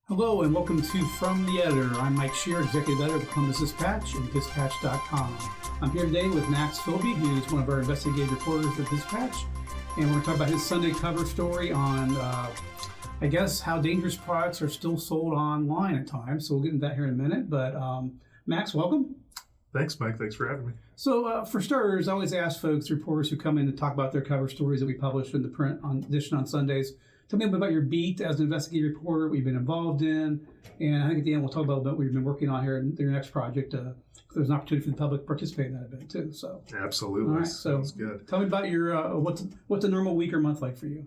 Hello and welcome to From the Editor. I'm Mike Shearer, Executive Editor of the Columbus Dispatch and Dispatch.com. I'm here today with Max Filby, who's one of our investigative reporters at Dispatch, and we're going to talk about his Sunday cover story on, how dangerous products are still sold online at times. So we'll get into that here in a minute. But Max, welcome. Thanks, Mike. Thanks for having me. So for starters, I always ask folks, reporters who come in to talk about their cover stories that we publish in the print edition on Sundays, tell me a bit about your beat as an investigative reporter, what you've been involved in, and I think at the end we'll talk about what you've been working on here in your next project. There's an opportunity for the public to participate in that event too. So absolutely, all right, so sounds good. Tell me about your what's a normal week or month like for you?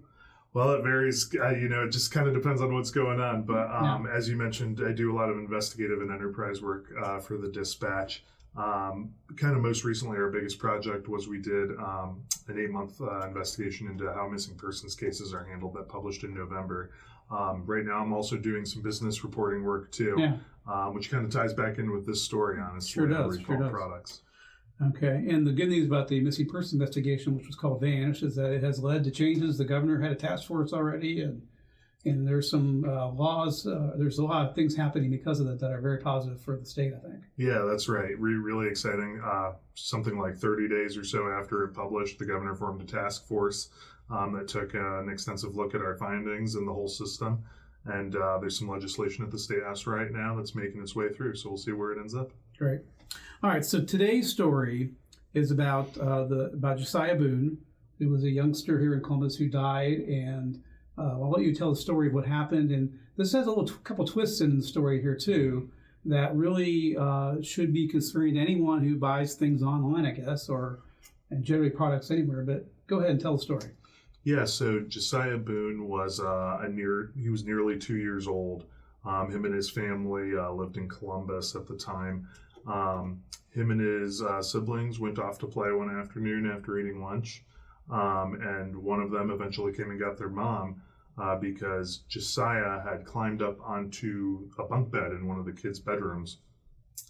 Well, it varies. It just kind of depends on what's going on. But as you mentioned, I do a lot of investigative and enterprise work for the Dispatch. Kind of most recently, our biggest project was we did an 8-month investigation into how missing persons cases are handled that published in November. Right now, I'm also doing some business reporting work too, which kind of ties back in with this story, honestly. Sure does. Products. Okay, and the good news about the missing person investigation, which was called Vanish, is that it has led to changes. The governor had a task force already, and there's some laws. There's a lot of things happening because of that are very positive for the state, I think. Yeah, that's right. Really exciting. Something like 30 days or so after it published, the governor formed a task force that took an extensive look at our findings and the whole system. And there's some legislation at the State House right now that's making its way through. So we'll see where it ends up. Great. All right. So today's story is about Josiah Boone, who was a youngster here in Columbus who died, and I'll let you tell the story of what happened. And this has a couple twists in the story here too that really should be concerning to anyone who buys things online, I guess, and generally products anywhere. But go ahead and tell the story. Yeah, so Josiah Boone was he was nearly 2 years old. Him and his family lived in Columbus at the time. Him and his siblings went off to play one afternoon after eating lunch, and one of them eventually came and got their mom because Josiah had climbed up onto a bunk bed in one of the kids' bedrooms.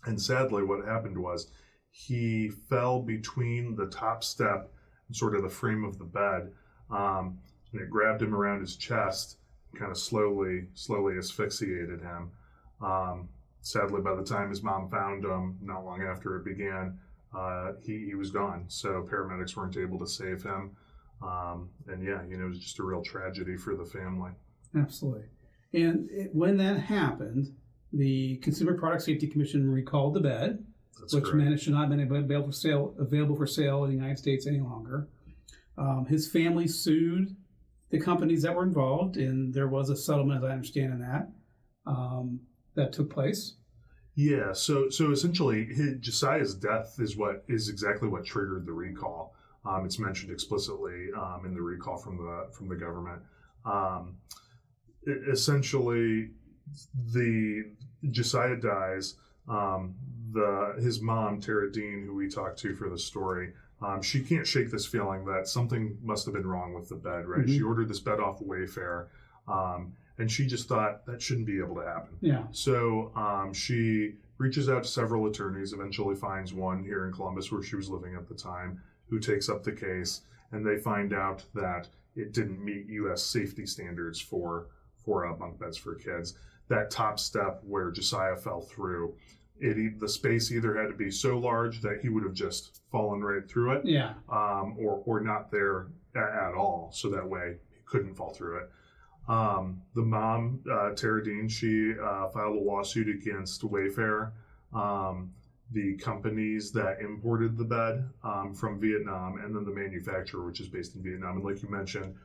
And sadly, what happened was he fell between the top step and sort of the frame of the bed, and it grabbed him around his chest, kind of slowly asphyxiated him. Sadly, by the time his mom found him, not long after it began, he was gone. So paramedics weren't able to save him. It was just a real tragedy for the family. Absolutely. And when that happened, the Consumer Product Safety Commission recalled the bed, which meant it should not have been available for sale in the United States any longer. His family sued the companies that were involved, and there was a settlement, as I understand, in that took place. Yeah, so essentially, Josiah's death is exactly what triggered the recall. It's mentioned explicitly in the recall from the government. Essentially, Josiah dies. His mom, Tara Dean, who we talked to for the story, she can't shake this feeling that something must have been wrong with the bed, right? Mm-hmm. She ordered this bed off Wayfair, and she just thought that shouldn't be able to happen. Yeah. So she reaches out to several attorneys, eventually finds one here in Columbus where she was living at the time, who takes up the case, and they find out that it didn't meet U.S. safety standards for bunk beds for kids. That top step where Josiah fell through, the space either had to be so large that he would have just fallen right through it, or not there at all, so that way he couldn't fall through it. The mom, Tara Dean, she filed a lawsuit against Wayfair, the companies that imported the bed from Vietnam, and then the manufacturer, which is based in Vietnam. And like you mentioned,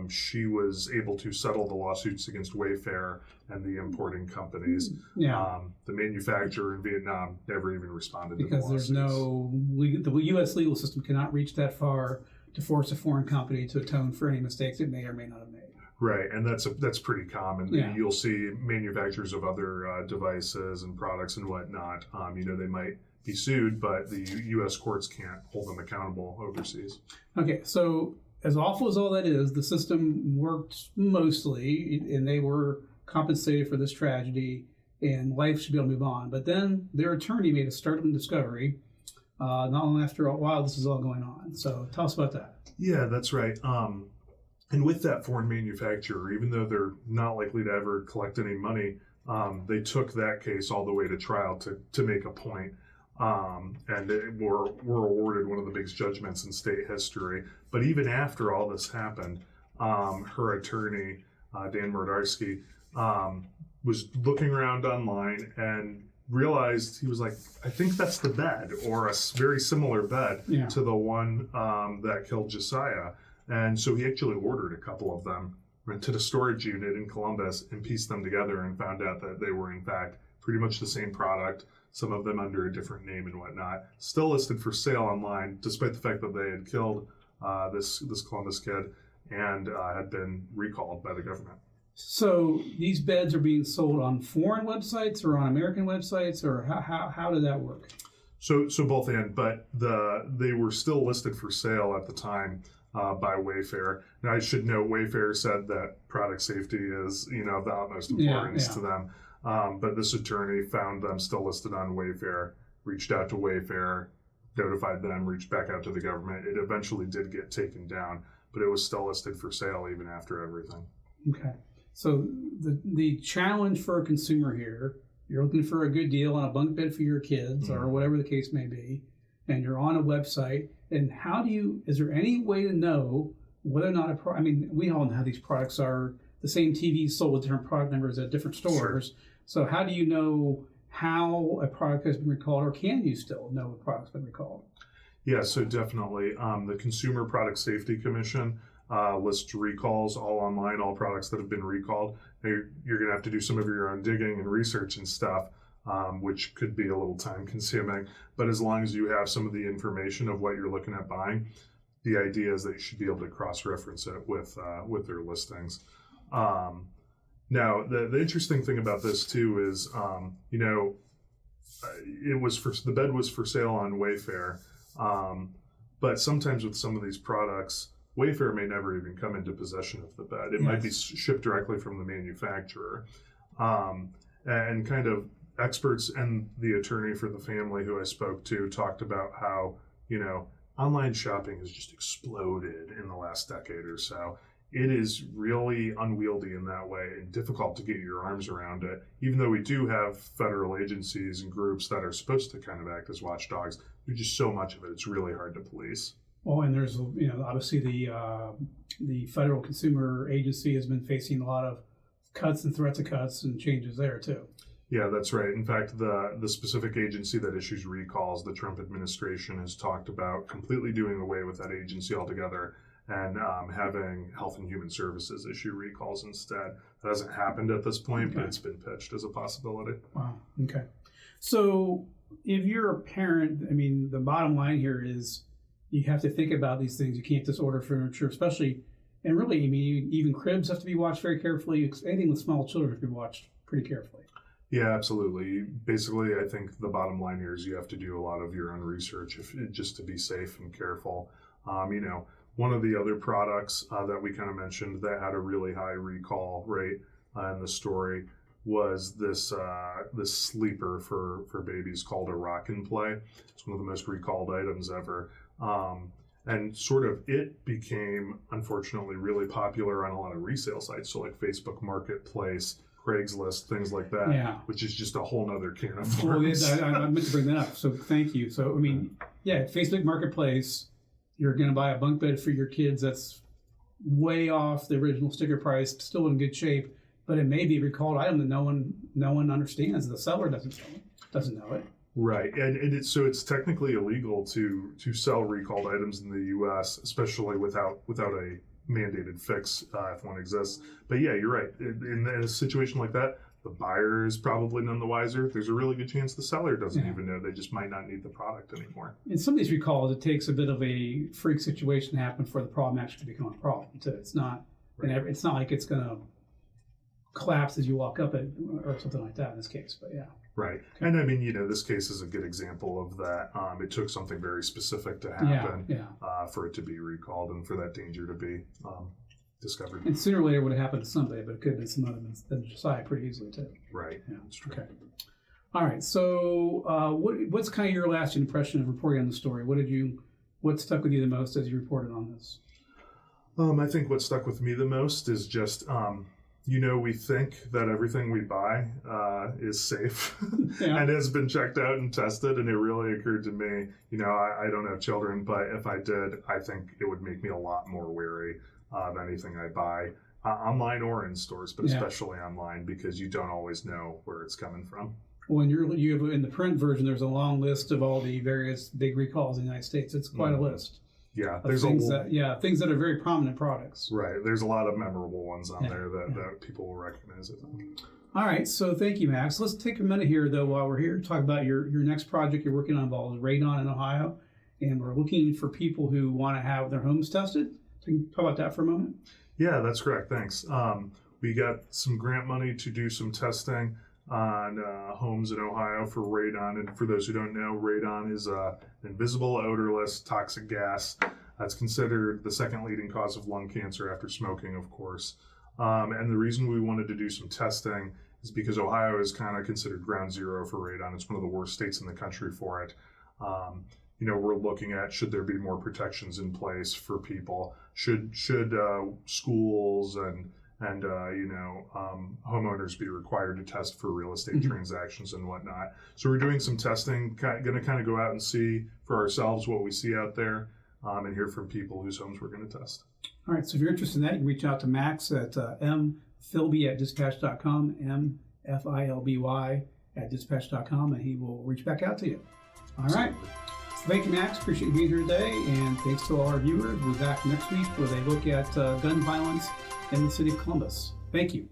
she was able to settle the lawsuits against Wayfair and the importing companies. Yeah. The manufacturer in Vietnam never even responded because to the there's the U.S. legal system cannot reach that far to force a foreign company to atone for any mistakes it may or may not have made. Right, and that's pretty common. Yeah. You'll see manufacturers of other devices and products and whatnot. They might be sued, but the U.S. courts can't hold them accountable overseas. Okay, so as awful as all that is, the system worked mostly, and they were compensated for this tragedy, and life should be able to move on. But then their attorney made a startling discovery not long after a while this is all going on. So tell us about that. Yeah, that's right. And with that foreign manufacturer, even though they're not likely to ever collect any money, they took that case all the way to trial to make a point. And they were awarded one of the biggest judgments in state history. But even after all this happened, her attorney, Dan Mordarski, was looking around online and realized, he was like, I think that's the bed, or a very similar bed to the one that killed Josiah. And so he actually ordered a couple of them, rented a storage unit in Columbus, and pieced them together and found out that they were in fact pretty much the same product, some of them under a different name and whatnot, still listed for sale online, despite the fact that they had killed this Columbus kid and had been recalled by the government. So these beds are being sold on foreign websites or on American websites, or how did that work? So both and, but they were still listed for sale at the time by Wayfair. Now I should note, Wayfair said that product safety is of the utmost importance to them. But this attorney found them still listed on Wayfair, reached out to Wayfair, notified them, reached back out to the government. It eventually did get taken down, but it was still listed for sale even after everything. Okay. So the challenge for a consumer here, you're looking for a good deal on a bunk bed for your kids or whatever the case may be, and you're on a website, and is there any way to know whether or not we all know how these products are, the same TVs sold with different product numbers at different stores. Sure. So how do you know how a product has been recalled, or can you still know a product's been recalled? Yeah, so definitely. The Consumer Product Safety Commission lists recalls all online, all products that have been recalled. You're going to have to do some of your own digging and research and stuff, which could be a little time consuming. But as long as you have some of the information of what you're looking at buying, the idea is that you should be able to cross-reference it with their listings. Now, the interesting thing about this too is, the bed was for sale on Wayfair, but sometimes with some of these products, Wayfair may never even come into possession of the bed. It might be shipped directly from the manufacturer. And kind of experts and the attorney for the family who I spoke to talked about how, online shopping has just exploded in the last decade or so. It is really unwieldy in that way and difficult to get your arms around it. Even though we do have federal agencies and groups that are supposed to kind of act as watchdogs, there's just so much of it, it's really hard to police. Well, and there's, obviously the Federal Consumer Agency has been facing a lot of cuts and threats of cuts and changes there too. Yeah, that's right. In fact, the specific agency that issues recalls, the Trump administration has talked about completely doing away with that agency altogether and having Health and Human Services issue recalls instead. That hasn't happened at this point, but it's been pitched as a possibility. Wow. Okay. So if you're a parent, the bottom line here is you have to think about these things. You can't just order furniture, especially, and really, even cribs have to be watched very carefully. Anything with small children has to be watched pretty carefully. Yeah, absolutely. Basically, I think the bottom line here is you have to do a lot of your own research just to be safe and careful. One of the other products that we kind of mentioned that had a really high recall rate in the story was this sleeper for babies called a Rock and Play. It's one of the most recalled items ever. And sort of it became, unfortunately, really popular on a lot of resale sites. So like Facebook Marketplace, Craigslist, things like that, which is just a whole nother can of worms. Well, I meant to bring that up. So thank you. So, Facebook Marketplace, you're going to buy a bunk bed for your kids that's way off the original sticker price, still in good shape, but it may be a recalled item that no one understands. The seller doesn't know it. Right, and it's technically illegal to sell recalled items in the U.S., especially without a mandated fix if one exists. But yeah, you're right. In a situation like that, the buyer is probably none the wiser. There's a really good chance the seller doesn't even know. They just might not need the product anymore. In some of these recalls, it takes a bit of a freak situation to happen for the problem actually to become a problem. So it's not, it's not like it's going to collapse as you walk up it or something like that in this case. But yeah. Right. And this case is a good example of that. It took something very specific to happen for it to be recalled and for that danger to be discovered. And sooner or later it would have happened to somebody, but it could have been some other than Josiah pretty easily too. Right. Yeah. That's true. Okay. All right. So what's kind of your lasting impression of reporting on the story? What stuck with you the most as you reported on this? I think what stuck with me the most is just, we think that everything we buy is safe and has been checked out and tested. And it really occurred to me, I don't have children, but if I did, I think it would make me a lot more wary of anything I buy online or in stores, but especially online, because you don't always know where it's coming from. When you have in the print version, there's a long list of all the various big recalls in the United States. It's quite a list. Yeah, there's things that are very prominent products. Right. There's a lot of memorable ones on there that people will recognize, I think. All right. So thank you, Max. Let's take a minute here, though, while we're here, to talk about your next project you're working on involves radon in Ohio. And we're looking for people who want to have their homes tested. So can you talk about that for a moment? Yeah, that's correct. Thanks. We got some grant money to do some testing on homes in Ohio for radon. And for those who don't know, radon is an invisible, odorless, toxic gas that's considered the second leading cause of lung cancer after smoking, of course. And the reason we wanted to do some testing is because Ohio is kind of considered ground zero for radon. It's one of the worst states in the country for it. We're looking at, should there be more protections in place for people? Should schools and homeowners be required to test for real estate transactions and whatnot? So we're doing some testing, going to kind of go out and see for ourselves what we see out there, and hear from people whose homes we're going to test. All right, so if you're interested in that, you can reach out to Max at mfilby@dispatch.com, mfilby@dispatch.com, and he will reach back out to you. All right. Thank you, Max. Appreciate you being here today, and thanks to all our viewers. We'll be back next week with a look at gun violence in the city of Columbus. Thank you.